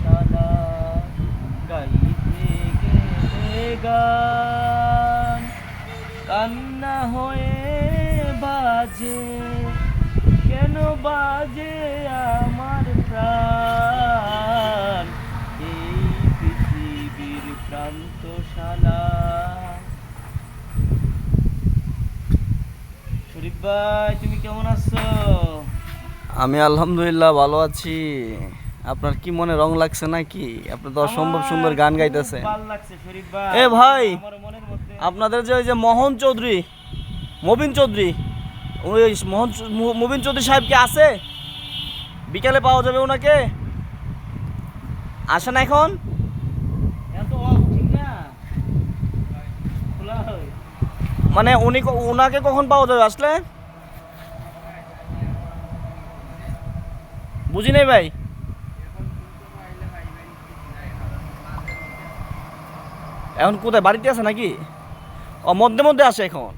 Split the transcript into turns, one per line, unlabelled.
শালা গাইতে গেলে গান কান্না হয়ে বাজে, কেন বাজে আমার প্রাণ এই পৃথিবীর প্রান্তশালা। শরীফ ভাই তুমি কেমন আছো?
আমি আলহামদুলিল্লাহ ভালো আছি। আপনার কি মনে রং লাগছে নাকি? আপনি তো অসম্ভব সুন্দর গান গাইতেছে।
ভালো লাগছে শরীফ ভাই।
এ ভাই,
আমার মনের মধ্যে
আপনাদের যে ওই যে মোহন চৌধুরী, মবিন চৌধুরী, ওই মবিন চৌধুরী সাহেব কি আছে? বিকালে পাওয়া যাবে ওনাকে? আসে না এখন?
এত অফ ঠিক না, খোলা হয়।
মানে ওনাকে কখন পাওয়া যাবে আসলে? বুঝি নাই ভাই। এখন কোথায়, বাড়িতে আছে নাকি? ও মধ্যে মধ্যে আসে এখন।